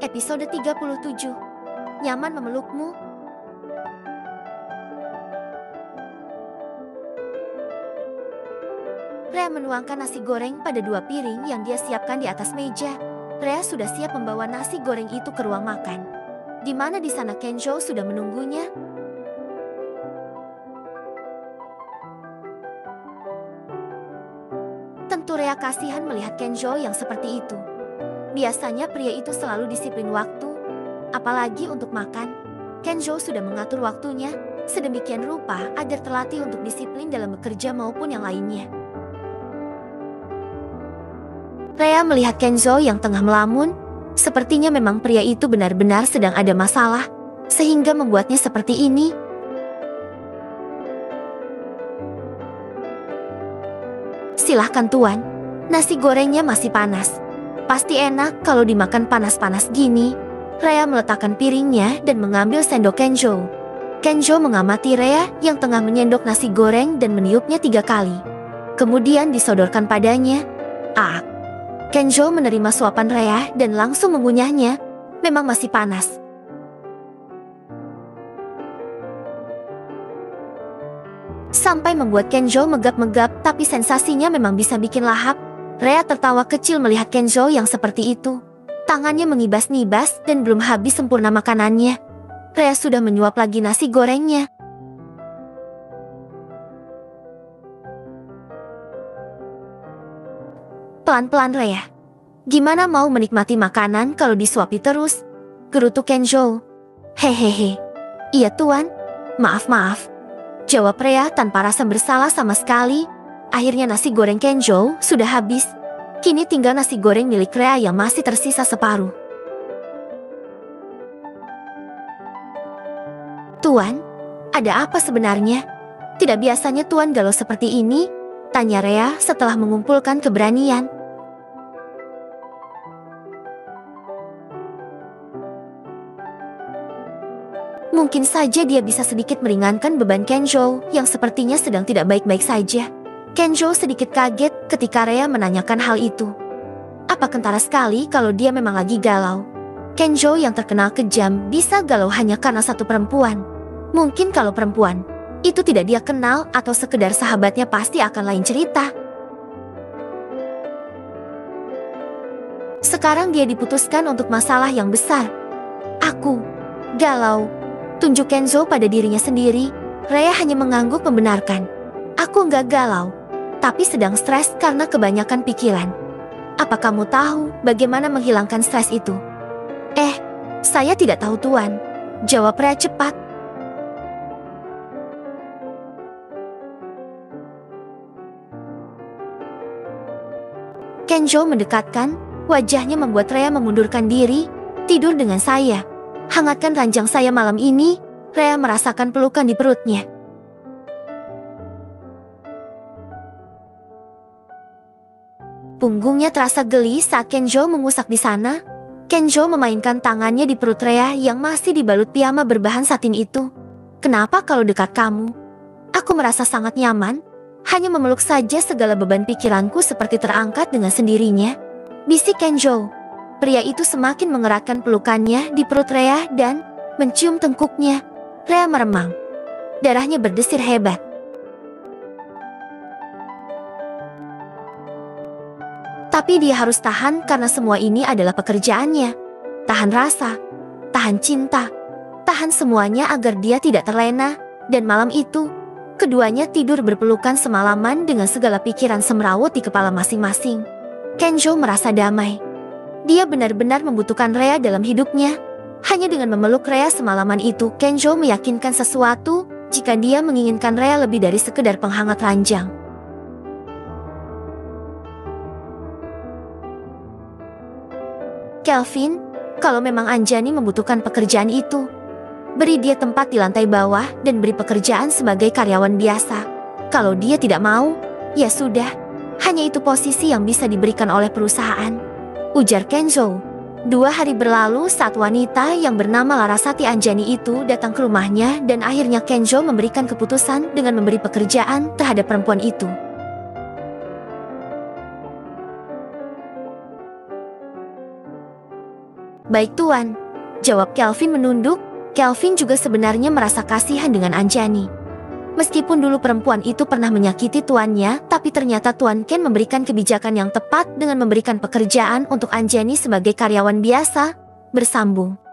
Episode 37. Nyaman memelukmu. Rhea menuangkan nasi goreng pada 2 piring yang dia siapkan di atas meja. Rhea sudah siap membawa nasi goreng itu ke ruang makan. Di mana di sana Kenjo sudah menunggunya. Tentu Rhea kasihan melihat Kenjo yang seperti itu. Biasanya pria itu selalu disiplin waktu. Apalagi untuk makan, Kenjo sudah mengatur waktunya sedemikian rupa agar terlatih untuk disiplin dalam bekerja maupun yang lainnya. Rhea melihat Kenzo yang tengah melamun, sepertinya memang pria itu benar-benar sedang ada masalah, sehingga membuatnya seperti ini. Silahkan tuan, nasi gorengnya masih panas. Pasti enak kalau dimakan panas-panas gini. Rhea meletakkan piringnya dan mengambil sendok Kenjo. Kenjo mengamati Rhea yang tengah menyendok nasi goreng dan meniupnya 3 kali. Kemudian disodorkan padanya. Kenjo menerima suapan Rhea dan langsung mengunyahnya. Memang masih panas. Sampai membuat Kenjo megap-megap, tapi sensasinya memang bisa bikin lahap. Rhea tertawa kecil melihat Kenjo yang seperti itu. Tangannya mengibas-ngibas dan belum habis sempurna makanannya. Rhea sudah menyuap lagi nasi gorengnya. Pelan-pelan Rhea. Gimana mau menikmati makanan kalau disuapi terus? Gerutu Kenjo. Hehehe. Iya tuan. Maaf. Jawab Rhea tanpa rasa bersalah sama sekali. Akhirnya nasi goreng Kenjo sudah habis. Kini tinggal nasi goreng milik Rhea yang masih tersisa separuh. Tuan, ada apa sebenarnya? Tidak biasanya Tuan galau seperti ini? Tanya Rhea setelah mengumpulkan keberanian. Mungkin saja dia bisa sedikit meringankan beban Kenjo yang sepertinya sedang tidak baik-baik saja. Kenjo sedikit kaget ketika Rhea menanyakan hal itu. Apa kentara sekali kalau dia memang lagi galau. Kenjo yang terkenal kejam bisa galau hanya karena satu perempuan. Mungkin kalau perempuan itu tidak dia kenal atau sekedar sahabatnya pasti akan lain cerita. Sekarang dia diputuskan untuk masalah yang besar. Aku galau. Tunjuk Kenzo pada dirinya sendiri. Rhea hanya mengangguk membenarkan. Aku nggak galau, tapi sedang stres karena kebanyakan pikiran. Apa kamu tahu bagaimana menghilangkan stres itu? Saya tidak tahu tuan. Jawab Rhea cepat. Kenjo mendekatkan, wajahnya membuat Rhea memundurkan diri. Tidur dengan saya. Hangatkan ranjang saya malam ini. Rhea merasakan pelukan di perutnya. Punggungnya terasa geli saat Kenjo mengusak di sana. Kenjo memainkan tangannya di perut Rhea yang masih dibalut piyama berbahan satin itu. Kenapa kalau dekat kamu? Aku merasa sangat nyaman. Hanya memeluk saja segala beban pikiranku seperti terangkat dengan sendirinya. Bisik Kenjo. Pria itu semakin mengeratkan pelukannya di perut Rhea dan mencium tengkuknya. Rhea meremang. Darahnya berdesir hebat. Tapi dia harus tahan karena semua ini adalah pekerjaannya. Tahan rasa, tahan cinta, tahan semuanya agar dia tidak terlena. Dan malam itu, keduanya tidur berpelukan semalaman dengan segala pikiran semrawut di kepala masing-masing. Kenjo merasa damai. Dia benar-benar membutuhkan Rhea dalam hidupnya. Hanya dengan memeluk Rhea semalaman itu, Kenjo meyakinkan sesuatu jika dia menginginkan Rhea lebih dari sekedar penghangat ranjang. Kelvin, kalau memang Anjani membutuhkan pekerjaan itu, beri dia tempat di lantai bawah dan beri pekerjaan sebagai karyawan biasa. Kalau dia tidak mau, ya sudah, hanya itu posisi yang bisa diberikan oleh perusahaan. Ujar Kenzo. 2 hari berlalu saat wanita yang bernama Larasati Anjani itu datang ke rumahnya dan akhirnya Kenzo memberikan keputusan dengan memberi pekerjaan terhadap perempuan itu. Baik Tuan, jawab Kelvin menunduk. Kelvin juga sebenarnya merasa kasihan dengan Anjani. Meskipun dulu perempuan itu pernah menyakiti tuannya, tapi ternyata Tuan Ken memberikan kebijakan yang tepat dengan memberikan pekerjaan untuk Anjani sebagai karyawan biasa. Bersambung.